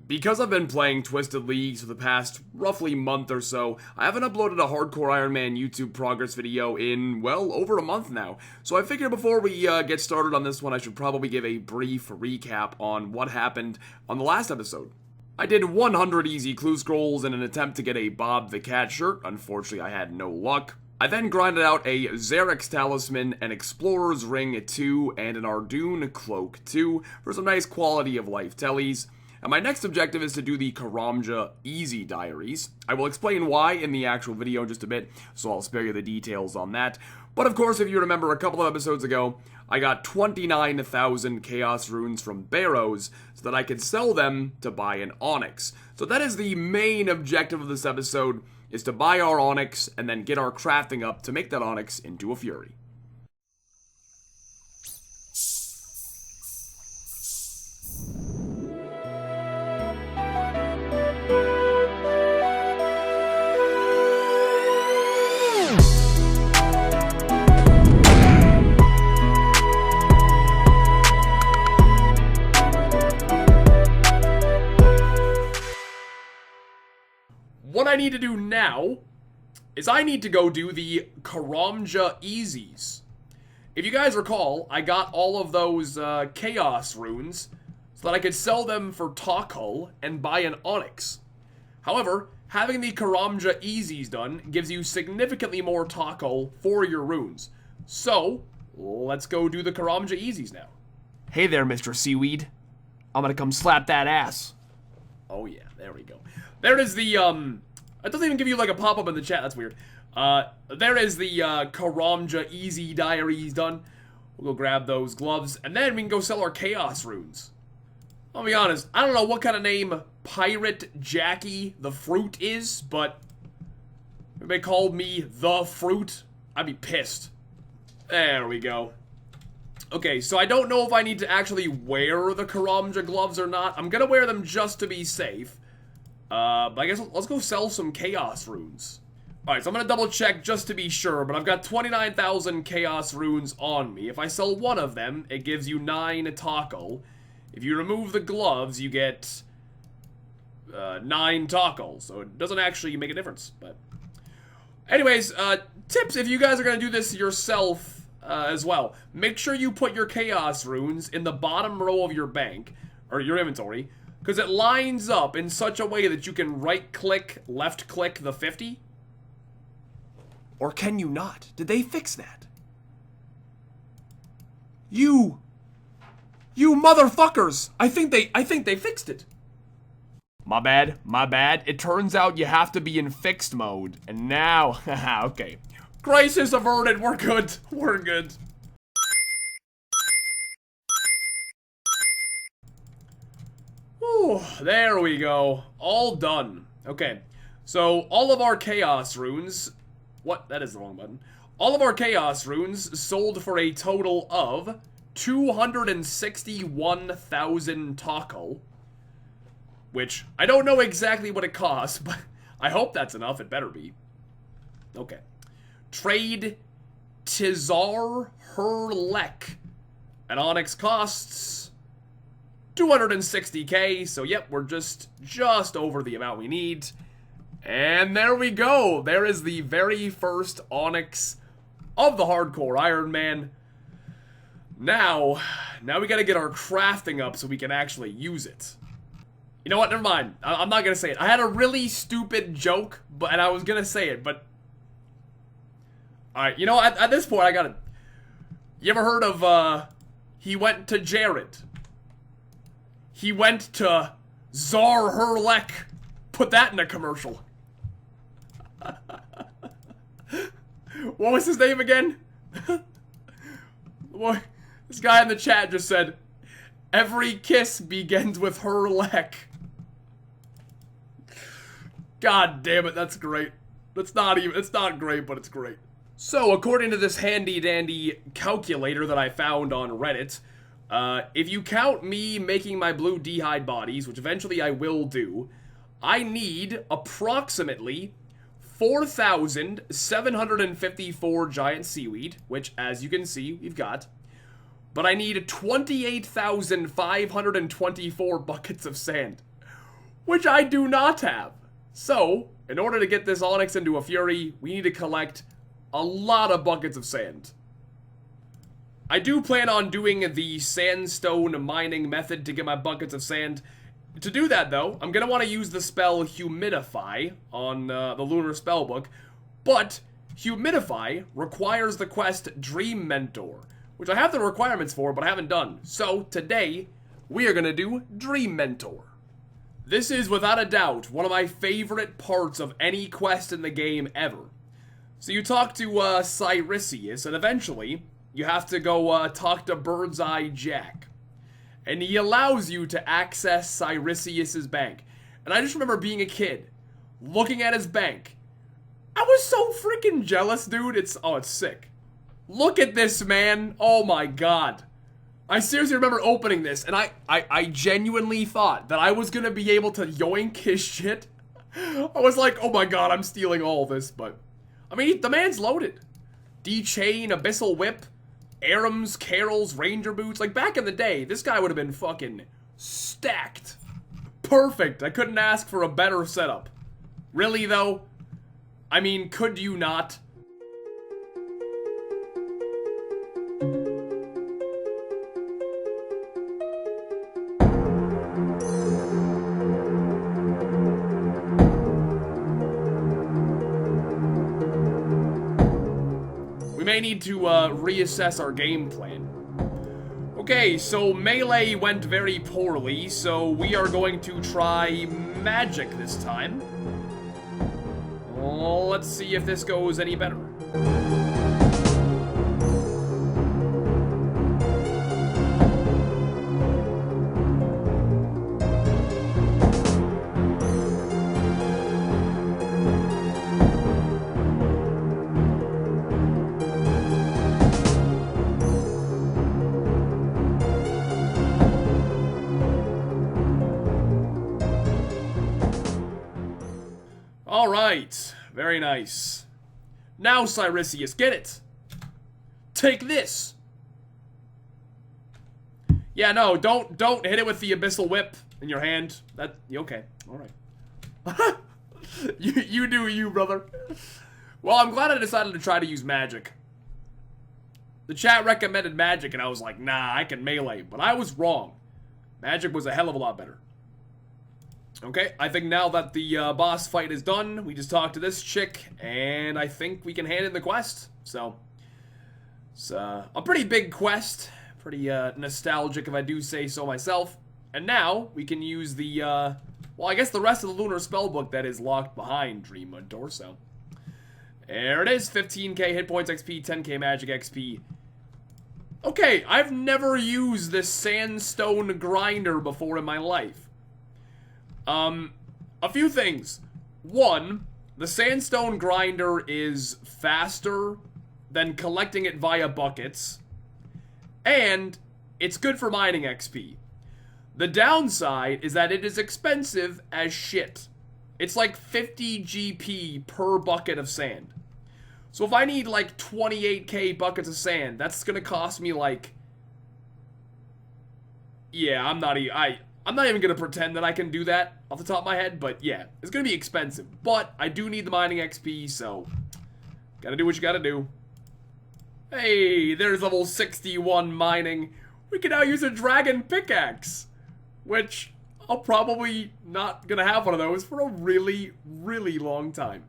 Because I've been playing Twisted Leagues for the past roughly month or so, I haven't uploaded a Hardcore Iron Man YouTube progress video in, well, over a month now. So I figured before we get started on this one, I should probably give a brief recap on what happened on the last episode. I did 100 easy clue scrolls in an attempt to get a Bob the Cat shirt. Unfortunately, I had no luck. I then grinded out a Xerix Talisman, an Explorer's Ring 2, and an Ardoon Cloak 2 for some nice quality of life tellies. And my next objective is to do the Karamja Easy Diaries. I will explain why in the actual video in just a bit, so I'll spare you the details on that. But of course, if you remember a couple of episodes ago, I got 29,000 Chaos Runes from Barrows so that I could sell them to buy an Onyx. So that is the main objective of this episode, is to buy our Onyx and then get our crafting up to make that Onyx into a Fury. What I need to do now is I need to go do the Karamja Easies. If you guys recall, I got all of those Chaos Runes so that I could sell them for Takal and buy an Onyx. However, having the Karamja Easies done gives you significantly more Takal for your runes. So, let's go do the Karamja Easies now. Hey there, Mr. Seaweed. I'm gonna come slap that ass. Oh yeah, there we go. There is the, it doesn't even give you like a pop-up in the chat, that's weird. There is the Karamja Easy Diaries done. We'll go grab those gloves, and then we can go sell our Chaos Runes. I'll be honest, I don't know what kind of name Pirate Jackie the Fruit is, but if they called me the Fruit, I'd be pissed. There we go. Okay, so I don't know if I need to actually wear the Karamja gloves or not. I'm gonna wear them just to be safe. But I guess let's go sell some Chaos Runes. Alright, so I'm gonna double check just to be sure, but I've got 29,000 Chaos Runes on me. If I sell one of them, it gives you 9 Takal. If you remove the gloves, you get 9 Takal, so it doesn't actually make a difference, but... Anyways, tips if you guys are gonna do this yourself as well. Make sure you put your Chaos Runes in the bottom row of your bank, or your inventory, because it lines up in such a way that you can right-click, left-click the 50. Or can you not? Did they fix that? You motherfuckers! I think they fixed it. My bad. It turns out you have to be in fixed mode. And now, okay. Crisis averted, we're good. Whew, there we go. All done. Okay, so all of our Chaos Runes... What? That is the wrong button. All of our Chaos Runes sold for a total of 261,000 Takal. Which, I don't know exactly what it costs, but I hope that's enough. It better be. Okay. Trade Tizar Herlek. An Onyx costs 260k, so yep, we're just over the amount we need. And there we go. There is the very first Onyx of the Hardcore Iron Man. Now we gotta get our crafting up so we can actually use it. You know what, never mind. I'm not gonna say it. I had a really stupid joke, and I was gonna say it, but... Alright, you know, at this point, I gotta... You ever heard of, he went to Jared? He went to Czar Herlek. Put that in a commercial. What was his name again? What? This guy in the chat just said, every kiss begins with Herlek. God damn it, that's great. It's not great, but it's great. So, according to this handy-dandy calculator that I found on Reddit, if you count me making my blue d'hide bodies, which eventually I will do, I need approximately 4,754 giant seaweed, which, as you can see, we've got. But I need 28,524 buckets of sand. which I do not have. So, in order to get this onyx into a fury, we need to collect a lot of buckets of sand. I do plan on doing the sandstone mining method to get my buckets of sand. To do that, though, I'm going to want to use the spell Humidify on the Lunar Spellbook, but Humidify requires the quest Dream Mentor, which I have the requirements for, but I haven't done. So, today, we are going to do Dream Mentor. This is, without a doubt, one of my favorite parts of any quest in the game ever. So you talk to Cyricius, and eventually, you have to go talk to Birdseye Jack. And he allows you to access Cyricius's bank. And I just remember being a kid, looking at his bank. I was so freaking jealous, dude. It's sick. Look at this, man. Oh my god. I seriously remember opening this, and I genuinely thought that I was gonna be able to yoink his shit. I was like, oh my god, I'm stealing all this, but... I mean, the man's loaded. D-Chain, Abyssal Whip, Aram's, Carol's, Ranger Boots. Like, back in the day, this guy would have been fucking stacked. Perfect. I couldn't ask for a better setup. Really, though? I mean, could you not? We may need to reassess our game plan. Okay, so melee went very poorly, so we are going to try magic this time. Let's see if this goes any better. Alright, very nice. Now, Cyricius, get it! Take this! Yeah, no, don't hit it with the Abyssal Whip in your hand. Okay, alright. you do you, brother. Well, I'm glad I decided to try to use magic. The chat recommended magic, and I was like, nah, I can melee. But I was wrong. Magic was a hell of a lot better. Okay, I think now that the boss fight is done, we just talk to this chick, and I think we can hand in the quest. So, it's a pretty big quest, pretty nostalgic if I do say so myself. And now, we can use the, well, I guess the rest of the Lunar Spellbook that is locked behind Dream Mentor, so. There it is, 15k hit points XP, 10k magic XP. Okay, I've never used this Sandstone grinder before in my life. A few things. One, the Sandstone grinder is faster than collecting it via buckets, and it's good for mining XP. The downside is that it is expensive as shit. It's like 50 GP per bucket of sand. So if I need like 28k buckets of sand, that's gonna cost me like... Yeah, I'm not even gonna pretend that I can do that off the top of my head, but yeah, it's gonna be expensive. But I do need the mining XP, so gotta do what you gotta do. Hey, there's level 61 mining. We can now use a dragon pickaxe, which I'll probably not gonna have one of those for a really, really long time.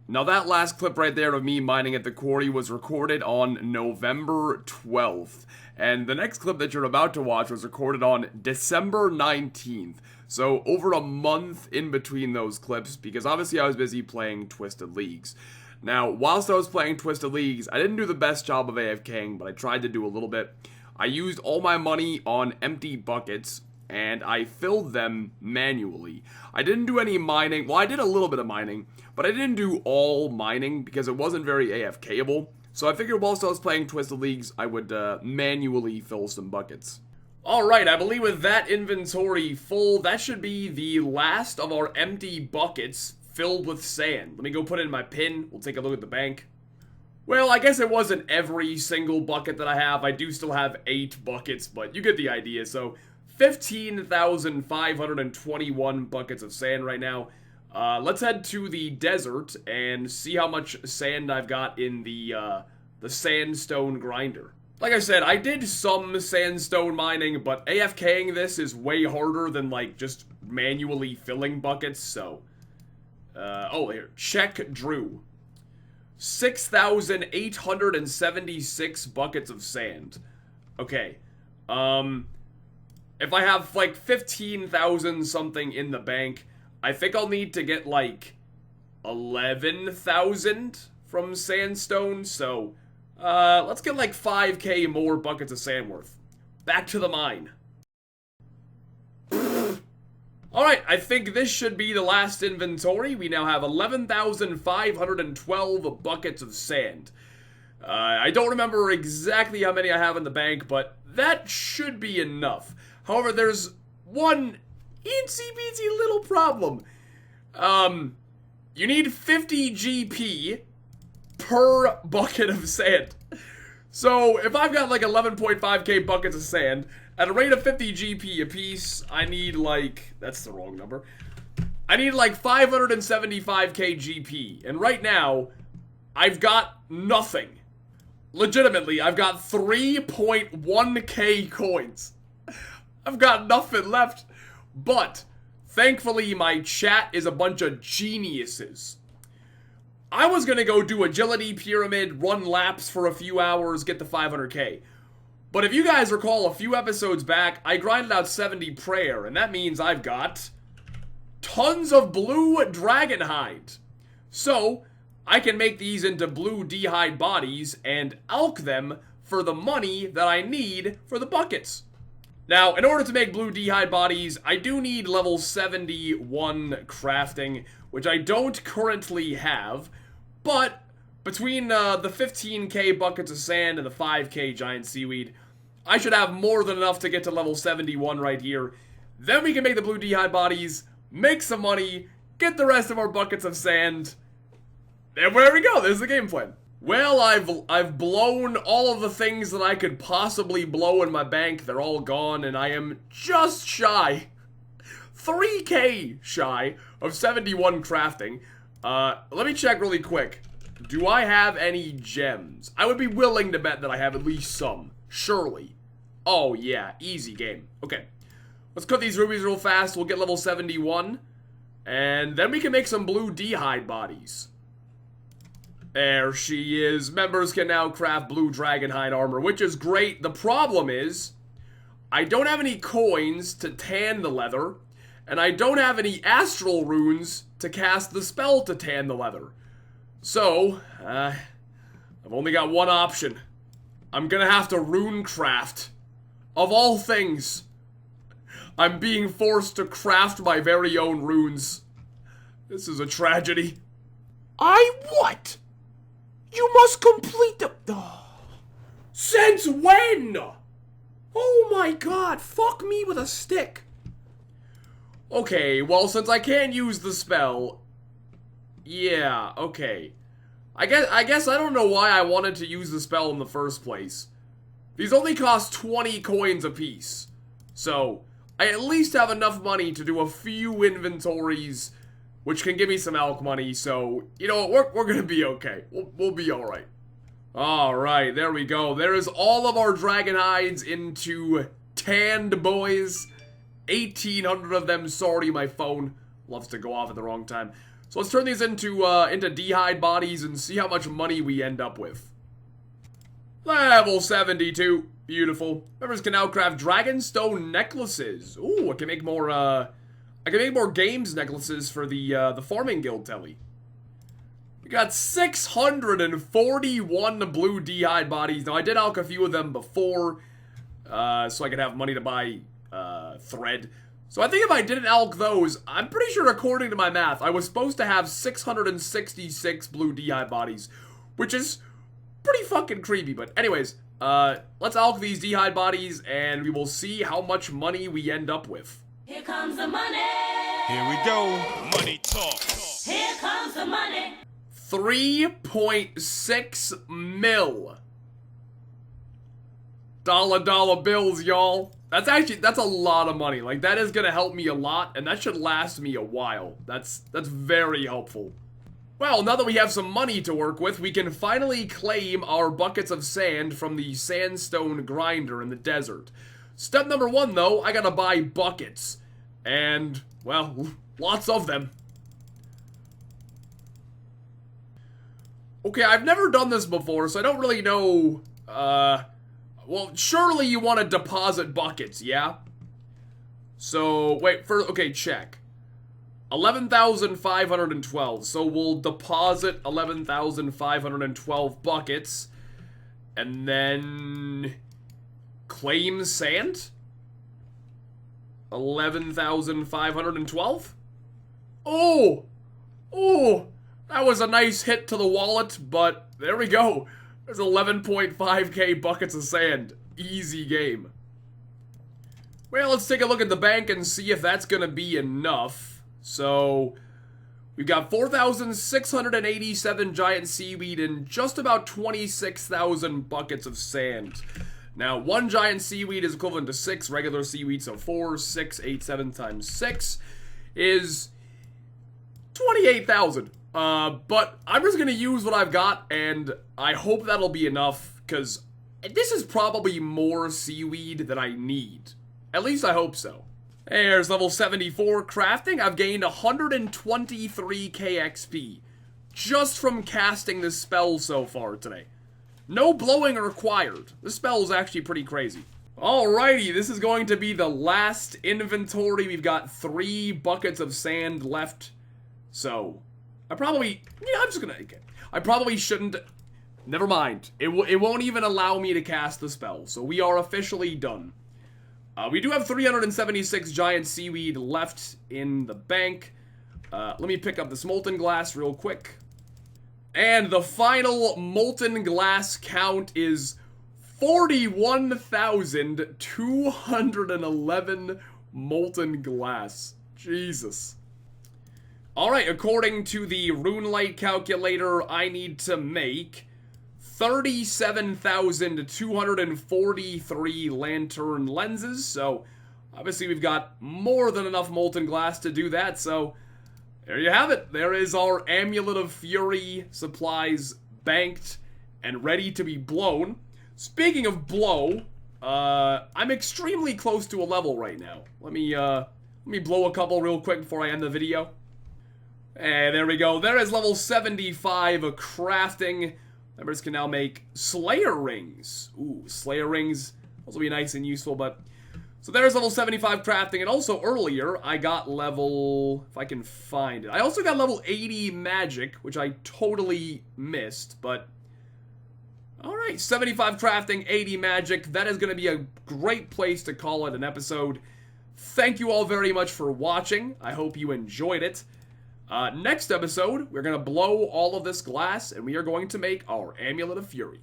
Now that last clip right there of me mining at the quarry was recorded on November 12th. And the next clip that you're about to watch was recorded on December 19th. So over a month in between those clips, because obviously I was busy playing Twisted Leagues. Now, whilst I was playing Twisted Leagues, I didn't do the best job of AFKing, but I tried to do a little bit. I used all my money on empty buckets, and I filled them manually. I didn't do any mining. Well, I did a little bit of mining, but I didn't do all mining because it wasn't very AFKable. So I figured whilst I was playing Twisted Leagues, I would manually fill some buckets. Alright, I believe with that inventory full, that should be the last of our empty buckets filled with sand. Let me go put it in my pin. We'll take a look at the bank. Well, I guess it wasn't every single bucket that I have. I do still have 8 buckets, but you get the idea. So 15,521 buckets of sand right now. Let's head to the desert and see how much sand I've got in the sandstone grinder. Like I said, I did some sandstone mining, but AFKing this is way harder than, like, just manually filling buckets, so... oh, here. Check Drew. 6,876 buckets of sand. Okay. If I have, like, 15,000 something in the bank, I think I'll need to get, like, 11,000 from sandstone, so... let's get like 5k more buckets of sand worth. Back to the mine. Alright, I think this should be the last inventory. We now have 11,512 buckets of sand. I don't remember exactly how many I have in the bank, but that should be enough. However, there's one itsy-bitsy little problem. You need 50 GP per bucket of sand. So, if I've got like 11.5k buckets of sand, at a rate of 50 GP a piece, I need like, that's the wrong number, I need like 575k GP, and right now, I've got nothing. Legitimately, I've got 3.1k coins. I've got nothing left, but thankfully my chat is a bunch of geniuses. I was gonna go do agility pyramid, run laps for a few hours, get the 500k. But if you guys recall a few episodes back, I grinded out 70 prayer, and that means I've got tons of blue dragon hide. So, I can make these into blue d'hide bodies and alch them for the money that I need for the buckets. Now, in order to make blue d'hide bodies, I do need level 71 crafting, which I don't currently have, but between the 15k buckets of sand and the 5k giant seaweed, I should have more than enough to get to level 71 right here. Then we can make the blue d'hide bodies, make some money, get the rest of our buckets of sand, and there we go, there's the game plan. Well, I've blown all of the things that I could possibly blow in my bank. They're all gone, and I am just shy, 3k shy of 71 crafting. Let me check really quick. Do I have any gems? I would be willing to bet that I have at least some. Surely. Oh, yeah. Easy game. Okay. Let's cut these rubies real fast. We'll get level 71. And then we can make some blue d'hide bodies. There she is. Members can now craft blue dragonhide armor, which is great. The problem is, I don't have any coins to tan the leather, and I don't have any astral runes to cast the spell to tan the leather. So, I've only got one option. I'm gonna have to rune craft. Of all things, I'm being forced to craft my very own runes. This is a tragedy. What? You must complete the... Since when? Oh my god, fuck me with a stick. Okay, well, since I can't use the spell... Yeah, okay. I guess I don't know why I wanted to use the spell in the first place. These only cost 20 coins apiece. So, I at least have enough money to do a few inventories, which can give me some alch money, so, you know, we're gonna be okay. We'll be alright. Alright, there we go. There is all of our dragon hides into tanned boys. 1,800 of them. Sorry, my phone loves to go off at the wrong time. So let's turn these into d'hide bodies and see how much money we end up with. Level 72. Beautiful. Members can now craft dragonstone necklaces. Ooh, I can make more, I can make more games necklaces for the farming guild telly. We got 641 blue d'hide bodies. Now, I did alch a few of them before, so I could have money to buy, thread. So I think if I didn't alch those, I'm pretty sure according to my math, I was supposed to have 666 blue d'hide bodies, which is pretty fucking creepy. But anyways, let's alch these d'hide bodies, and we will see how much money we end up with. Here comes the money. Here we go. Money talk. Here comes the money. 3.6 mil. Dollar bills, y'all. That's a lot of money. Like, that is gonna help me a lot, and that should last me a while. That's very helpful. Well, now that we have some money to work with, we can finally claim our buckets of sand from the sandstone grinder in the desert. Step number 1, though, I gotta buy buckets. And, well, lots of them. Okay, I've never done this before, so I don't really know, well, surely you want to deposit buckets, yeah? So, wait, okay, check. 11,512, so we'll deposit 11,512 buckets, and then claim sand? 11,512? Oh! Oh! That was a nice hit to the wallet, but there we go. There's 11.5k buckets of sand. Easy game. Well, let's take a look at the bank and see if that's gonna be enough. So, we've got 4,687 giant seaweed and just about 26,000 buckets of sand. Now, 1 giant seaweed is equivalent to 6 regular seaweed, so 4, 6, 8, 7 times 6 is 28,000. But I'm just gonna use what I've got, and I hope that'll be enough, because this is probably more seaweed than I need. At least I hope so. There's level 74 crafting. I've gained 123k XP just from casting this spell so far today. No blowing required. This spell is actually pretty crazy. Alrighty, this is going to be the last inventory. We've got 3 buckets of sand left, so I probably shouldn't. Never mind. It won't even allow me to cast the spell, so we are officially done. We do have 376 giant seaweed left in the bank. Let me pick up this molten glass real quick. And the final molten glass count is 41,211 molten glass. Jesus. Alright, according to the Runelight calculator, I need to make 37,243 lantern lenses, so obviously we've got more than enough molten glass to do that, so there you have it. There is our Amulet of Fury supplies banked and ready to be blown. Speaking of blow, I'm extremely close to a level right now. Let me blow a couple real quick before I end the video. And there we go. There is level 75 of crafting. Members can now make Slayer rings. Ooh, Slayer rings. Those will be nice and useful, but so there's level 75 crafting, and also earlier, I got level, if I can find it, I also got level 80 magic, which I totally missed, but alright, 75 crafting, 80 magic, that is going to be a great place to call it an episode. Thank you all very much for watching, I hope you enjoyed it. Next episode, we're going to blow all of this glass, and we are going to make our Amulet of Fury.